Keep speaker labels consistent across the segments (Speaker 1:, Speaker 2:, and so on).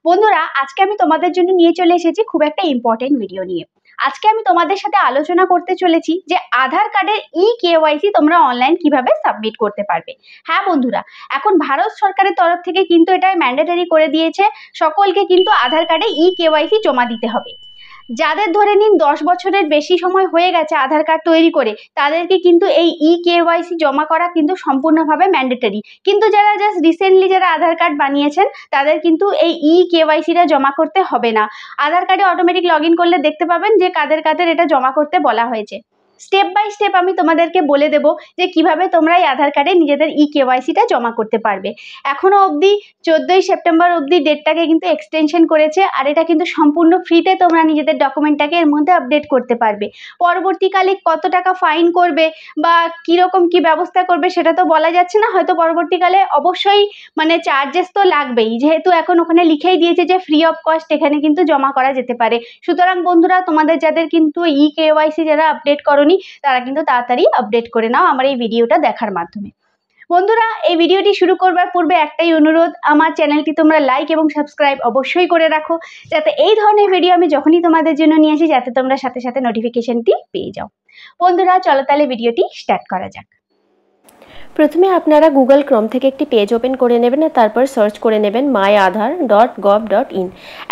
Speaker 1: বন্ধুরা, আজকে আমি তোমাদের জন্য নিয়ে চলে এসেছি খুব একটা ইম্পর্টেন্ট ভিডিও নিয়ে। আজকে আমি তোমাদের সাথে আলোচনা করতে চলেছি যে আধার কার্ডের কেওয়াইসি তোমরা অনলাইন কিভাবে সাবমিট করতে পারবে। হ্যাঁ বন্ধুরা, এখন ভারত সরকারের তরফ থেকে কিন্তু এটা ম্যান্ডেটরি করে দিয়েছে, সকলকে কিন্তু আধার কার্ডে কেওয়াইসি জমা দিতে হবে। যাদের ধরে নিন 10 বছরের বেশি সময় হয়ে গেছে আধার কার্ড তৈরি করে, তাদেরকে কিন্তু এই কেওয়াইসি জমা করা কিন্তু সম্পূর্ণভাবে ম্যান্ডেটরি। কিন্তু যারা জাস্ট রিসেন্টলি যারা আধার কার্ড বানিয়েছেন, তাদের কিন্তু এই কেওয়াইসিটা জমা করতে হবে না। আধার কার্ডে অটোমেটিক লগ ইন করলে দেখতে পাবেন যে কাদের কাদের এটা জমা করতে বলা হয়েছে। স্টেপ বাই স্টেপ আমি তোমাদেরকে বলে দেব যে কিভাবে তোমরা এই আধার কার্ডে নিজেদের কেওয়াইসিটা জমা করতে পারবে। এখনো অবধি 14ই সেপ্টেম্বর অবধি ডেটটাকে কিন্তু এক্সটেনশন করেছে, আর এটা কিন্তু সম্পূর্ণ ফ্রিতে তোমরা নিজেদের ডকুমেন্টটাকে এর মধ্যে আপডেট করতে পারবে। পরবর্তীকালে কত টাকা ফাইন করবে বা কিরকম কি ব্যবস্থা করবে সেটা তো বলা যাচ্ছে না, হয়তো পরবর্তীকালে অবশ্যই চার্জেস তো লাগবেই, যেহেতু এখন ওখানে লিখেই দিয়েছে যে ফ্রি অফ কস্ট এখানে কিন্তু জমা করা যেতে পারে। সুতরাং বন্ধুরা, তোমাদের যাদের কিন্তু কেওয়াইসি যারা আপডেট করনি তারা কিন্তু তাড়াতাড়ি আপডেট করে নাও আমার এই ভিডিওটা দেখার মাধ্যমে। বন্ধুরা, এই ভিডিওটি শুরু করবার পূর্বে একটাই অনুরোধ, আমার চ্যানেলটি তোমরা লাইক এবং সাবস্ক্রাইব অবশ্যই করে রাখো, যাতে এই ধরনের ভিডিও আমি যখনই তোমাদের জন্য নিয়ে আসি যাতে তোমরা সাথে সাথে নোটিফিকেশনটি পেয়ে যাও। বন্ধুরা, চলো তাহলে ভিডিওটি স্টার্ট করা যাক।
Speaker 2: প্রথমে আপনারা গুগল ক্রোম থেকে একটি পেজ ওপেন করে নেবেন আর তারপর সার্চ করে নেবেন myaadhar.gov.in।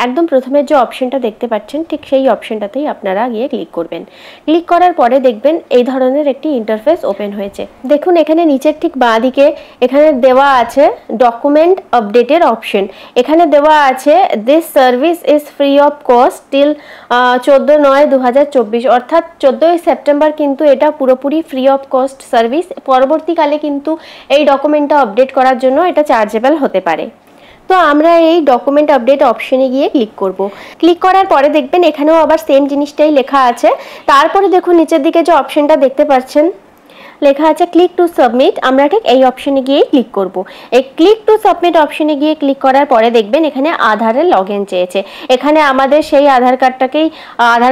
Speaker 2: একদম প্রথমে যে অপশনটা দেখতে পাচ্ছেন ঠিক সেই অপশনটাতেই আপনারা গিয়ে ক্লিক করবেন। ক্লিক করার পরে দেখবেন এই ধরনের একটি ইন্টারফেস ওপেন হয়েছে। দেখুন এখানে নিচের ঠিক বাঁ দিকে এখানে দেওয়া আছে ডকুমেন্ট আপডেটের অপশন। এখানে দেওয়া আছে this service is free of cost till 14/9/2024, অর্থাৎ 14ই সেপ্টেম্বর কিন্তু এটা পুরোপুরি ফ্রি অফ কস্ট সার্ভিস। পরবর্তীকালে কিন্তু এই ডকুমেন্টটা আপডেট করার জন্য এটা চার্জেবল হতে পারে। তো আমরা এই ডকুমেন্ট আপডেট অপশনে গিয়ে ক্লিক করব। ক্লিক করার পরে দেখবেন এখানেও আবার সেম জিনিসটাই লেখা আছে। তারপরে দেখুন নিচের দিকে যে অপশনটা দেখতে পাচ্ছেন লেখা আছে ক্লিক টু সাবমিট, আমরা ঠিক এই অপশনে গিয়ে ক্লিক করব। এই ক্লিক টু সাবমিট অপশনে গিয়ে ক্লিক করার পরে দেখবেন এখানে আধারের লগইন চেয়েছে। এখানে আমাদের সেই আধার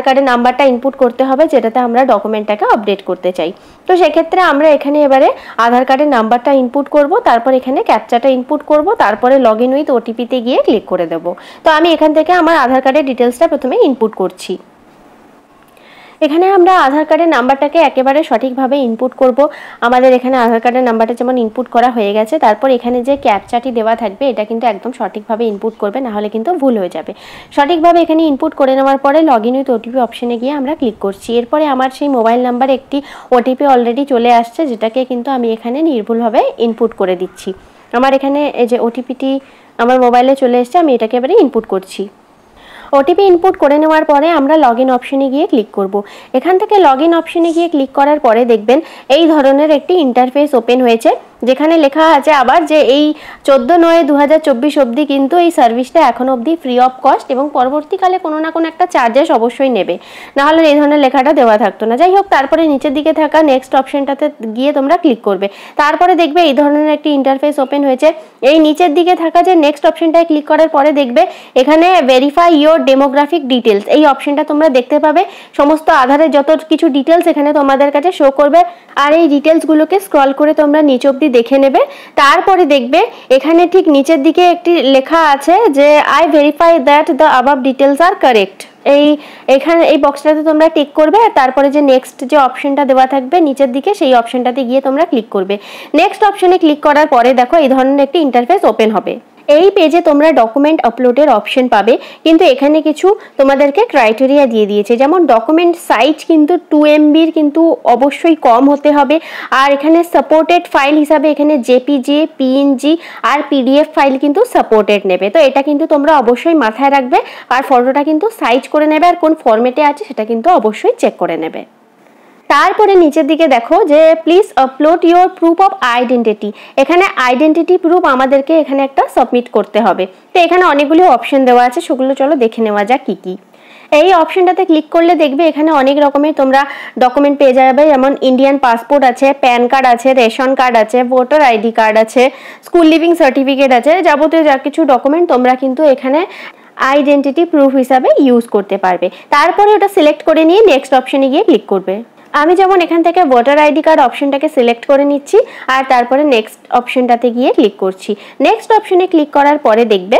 Speaker 2: কার্ডের নাম্বারটা ইনপুট করতে হবে যেটাতে আমরা ডকুমেন্টটাকে আপডেট করতে চাই। তো সেক্ষেত্রে আমরা এখানে এবারে আধার কার্ডের নাম্বারটা ইনপুট করব, তারপর এখানে ক্যাপচাটা ইনপুট করব, তারপরে লগ ইন উইথ ওটিপিতে গিয়ে ক্লিক করে দেব। তো আমি এখান থেকে আমার আধার কার্ডের ডিটেলসটা প্রথমে ইনপুট করছি। এখানে আমরা আধার কার্ডের নাম্বারটাকে একেবারে সঠিকভাবে ইনপুট করব। আমাদের এখানে আধার কার্ডের নাম্বারটা যেমন ইনপুট করা হয়ে গেছে, তারপর এখানে যে ক্যাপচাটি দেওয়া থাকবে এটা কিন্তু একদম সঠিকভাবে ইনপুট করবে, নাহলে কিন্তু ভুল হয়ে যাবে। সঠিকভাবে এখানে ইনপুট করে নেওয়ার পরে লগ ইন উইথ ওটিপি অপশনে গিয়ে আমরা ক্লিক করছি। এরপরে আমার সেই মোবাইল নাম্বারে একটি ওটিপি অলরেডি চলে আসছে, যেটাকে কিন্তু আমি এখানে নির্ভুলভাবে ইনপুট করে দিচ্ছি। আমার এখানে এই যে ওটিপিটি আমার মোবাইলে চলে এসছে, আমি এটাকে এবারে ইনপুট করছি। ওটিপি ইনপুট করে নেওয়ার পরে আমরা লগ ইন অপশনে গিয়ে ক্লিক করব। এখান থেকে লগ ইন অপশনে গিয়ে ক্লিক করার পরে দেখবেন এই ধরনের একটি ইন্টারফেস ওপেন হয়েছে, যেখানে লেখা আছে আবার যে এই 14/9/2024 অবধি কিন্তু এই সার্ভিসটা এখন অবধি ফ্রি অফ কস্ট, এবং পরবর্তীকালে কোনো না কোনো একটা চার্জেস অবশ্যই নেবে, নাহলে এই ধরনের লেখাটা দেওয়া থাকতো না। যাই হোক, তারপরে নিচের দিকে থাকা নেক্সট অপশনটাতে গিয়ে তোমরা ক্লিক করবে। তারপরে দেখবে এই ধরনের একটি ইন্টারফেস ওপেন হয়েছে। এই নিচের দিকে থাকা যে নেক্সট অপশনটায় ক্লিক করার পরে দেখবে এখানে ভেরিফাই ইয়োর ডেমোগ্রাফিক ডিটেলস, এই অপশনটা তোমরা দেখতে পাবে। সমস্ত আধারের যত কিছু ডিটেলস এখানে তোমাদের কাছে শো করবে, আর এই ডিটেলসগুলোকে স্ক্রল করে তোমরা নিচ অবধি দেখে নেবে। তারপরে দেখবে এখানে ঠিক নিচের দিকে একটি লেখা আছে যে I verify that the above details are correct. এখানে এই বক্সটাতে তোমরা টিক করবে, আর তারপরে যে নেক্সট যে অপশনটা দেওয়া থাকবে নিচের দিকে সেই অপশনটাতে গিয়ে তোমরা ক্লিক করবে। নেক্সট অপশনে ক্লিক করার পরে দেখো এই ধরনের একটি ইন্টারফেস ওপেন হবে। এই পেজে তোমরা ডকুমেন্ট আপলোডের অপশন পাবে, কিন্তু এখানে কিছু তোমাদেরকে ক্রাইটেরিয়া দিয়ে দিয়েছে, যেমন ডকুমেন্ট সাইজ কিন্তু 2 MBর কিন্তু অবশ্যই কম হতে হবে, আর এখানে সাপোর্টেড ফাইল হিসাবে এখানে জেপিজি, পিএনজি আর পিডিএফ ফাইল কিন্তু সাপোর্টেড নেবে। তো এটা কিন্তু তোমরা অবশ্যই মাথায় রাখবে, আর ফটোটা কিন্তু সাইজ করে নেবে, আর কোন ফরম্যাটে আছে সেটা কিন্তু অবশ্যই চেক করে নেবে। তারপরে নিচের দিকে দেখো যে please upload your proof of identity. এখানে আইডেন্টিটি প্রুফ আমাদেরকে এখানে একটা সাবমিট করতে হবে। তো এখানে অনেকগুলো অপশন দেওয়া আছে, সেগুলো চলো দেখে নেওয়া যাক কি কি। এই অপশনটাতে ক্লিক করলে দেখবে এখানে অনেক রকমের তোমরা ডকুমেন্ট পেয়ে যাবে, যেমন ইন্ডিয়ান পাসপোর্ট আছে, প্যান কার্ড আছে, রেশন কার্ড আছে, ভোটার আইডি কার্ড আছে, স্কুল লিভিং সার্টিফিকেট আছে। যাবতীয় যা কিছু ডকুমেন্ট তোমরা কিন্তু এখানে আইডেন্টিটি প্রুফ হিসাবে ইউজ করতে পারবে। তারপরে ওটা সিলেক্ট করে নিয়ে নেক্সট অপশনে গিয়ে ক্লিক করবে। আমি যেমন এখান থেকে ভোটার আইডি কার্ড অপশনটাকে সিলেক্ট করে নিচ্ছি, আর তারপরে নেক্সট অপশনটাতে গিয়ে ক্লিক করছি। নেক্সট অপশনে ক্লিক করার পরে দেখবে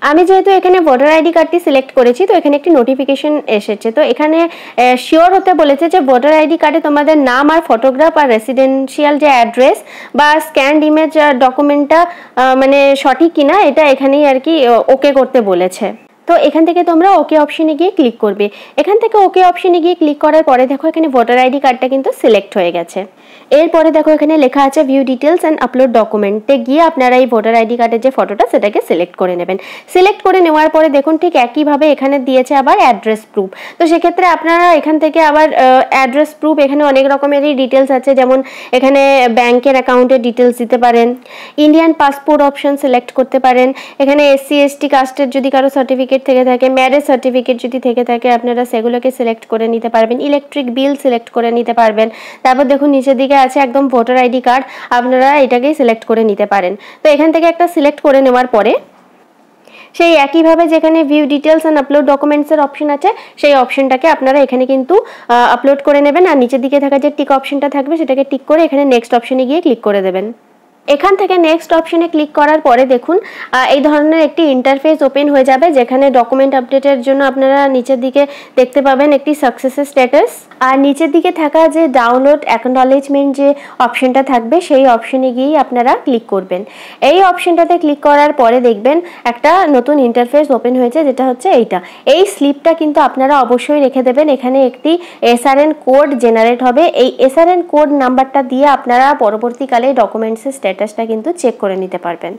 Speaker 2: আমি যেহেতু এখানে ভোটার আইডি কার্ডটি সিলেক্ট করেছি, তো এখানে একটি নোটিফিকেশন এসেছে। তো এখানে শিওর হতে বলেছে যে ভোটার আইডি কার্ডে তোমাদের নাম আর ফটোগ্রাফ আর রেসিডেন্সিয়াল যে অ্যাড্রেস বা স্ক্যান্ড ইমেজ ডকুমেন্টটা মানে সঠিক কিনা এটা এখানেই আর কি ওকে করতে বলেছে। তো এখান থেকে তোমরা ওকে অপশনে গিয়ে ক্লিক করবে। এখান থেকে ওকে অপশনে গিয়ে ক্লিক করার পরে দেখো এখানে ভোটার আইডি কার্ডটা কিন্তু সিলেক্ট হয়ে গেছে। এরপরে দেখো এখানে লেখা আছে ভিউ ডিটেলস অ্যান্ড আপলোড ডকুমেন্টে গিয়ে আপনারা এই ভোটার আইডি কার্ডের যে ফটোটা সেটাকে সিলেক্ট করে নেবেন। সিলেক্ট করে নেওয়ার পরে দেখুন ঠিক একইভাবে এখানে দিয়েছে আবার অ্যাড্রেস প্রুফ। তো সেক্ষেত্রে আপনারা এখান থেকে আবার অ্যাড্রেস প্রুফ এখানে অনেক রকমেরই ডিটেলস আছে, যেমন এখানে ব্যাংকের অ্যাকাউন্টের ডিটেলস দিতে পারেন, ইন্ডিয়ান পাসপোর্ট অপশন সিলেক্ট করতে পারেন, এখানে SC ST কাস্টের যদি কারো সার্টিফিকেট থেকে থাকে, ম্যারেজ সার্টিফিকেট যদি থেকে থাকে আপনারা সেগুলোকে সিলেক্ট করে নিতে পারবেন, ইলেকট্রিক বিল সিলেক্ট করে নিতে পারবেন। তারপর দেখুন নিচের দিকে আছে একদম ভোটার আইডি কার্ড, আপনারা এটাকেই সিলেক্ট করে নিতে পারেন। তো এখান থেকে একটা সিলেক্ট করে নেওয়ার পরে সেই একইভাবে যেখানে ভিউ ডিটেলস অ্যান্ড আপলোড ডকুমেন্টসের অপশন আছে সেই অপশনটাকে আপনারা এখানে কিন্তু আপলোড করে নেবেন, আর নিচের দিকে থাকা যে টিক অপশনটা থাকবে সেটাকে টিক করে এখানে নেক্সট অপশনে গিয়ে ক্লিক করে দেবেন। এখান থেকে নেক্সট অপশনে ক্লিক করার পরে দেখুন এই ধরনের একটি ইন্টারফেস ওপেন হয়ে যাবে, যেখানে ডকুমেন্ট আপডেটের জন্য আপনারা নিচের দিকে দেখতে পাবেন একটি সাকসেসের স্ট্যাটাস, আর নিচের দিকে থাকা যে ডাউনলোড অ্যাকনলেজমেন্ট যে অপশনটা থাকবে সেই অপশনে গিয়েই আপনারা ক্লিক করবেন। এই অপশনটাতে ক্লিক করার পরে দেখবেন একটা নতুন ইন্টারফেস ওপেন হয়েছে, যেটা হচ্ছে এইটা। এই স্লিপটা কিন্তু আপনারা অবশ্যই রেখে দেবেন। এখানে একটি SRN কোড জেনারেট হবে, এই SRN কোড নাম্বারটা দিয়ে আপনারা পরবর্তীকালে ডকুমেন্টসের স্ট্যাটাসটা কিন্তু চেক করে নিতে পারবেন।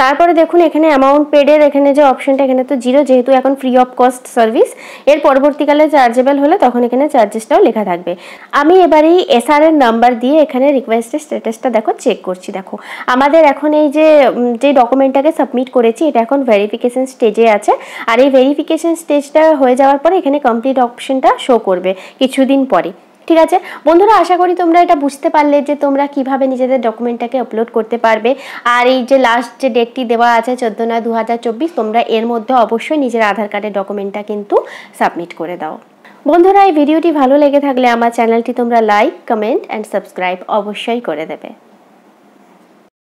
Speaker 2: তারপরে দেখুন এখানে অ্যামাউন্ট পেডের এখানে যে অপশনটা এখানে তো 0, যেহেতু এখন ফ্রি অফ কস্ট সার্ভিস। এর পরবর্তীকালে চার্জেবল হলে তখন এখানে চার্জেসটাও লেখা থাকবে। আমি এবার এই SRN নাম্বার দিয়ে এখানে রিকোয়েস্টের স্ট্যাটাসটা দেখো চেক করছি। দেখো আমাদের এখন এই যে ডকুমেন্টটাকে সাবমিট করেছি এটা এখন ভেরিফিকেশন স্টেজে আছে, আর এই ভেরিফিকেশন স্টেজটা হয়ে যাওয়ার পরে এখানে কমপ্লিট অপশনটা শো করবে কিছুদিন পরে। ঠিক আছে বন্ধুরা, আশা করি তোমরা এটা বুঝতে পারলে যে তোমরা কিভাবে নিজেদের ডকুমেন্টটাকে আপলোড করতে পারবে। আর এই যে লাস্ট যে ডেটটি দেওয়া আছে 14/9/2024, তোমরা এর মধ্যে অবশ্যই নিজের আধার কার্ডের ডকুমেন্টটা কিন্তু সাবমিট করে দাও। বন্ধুরা এই ভিডিওটি ভালো লেগে থাকলে আমার চ্যানেলটি তোমরা লাইক, কমেন্ট অ্যান্ড সাবস্ক্রাইব অবশ্যই করে দেবে।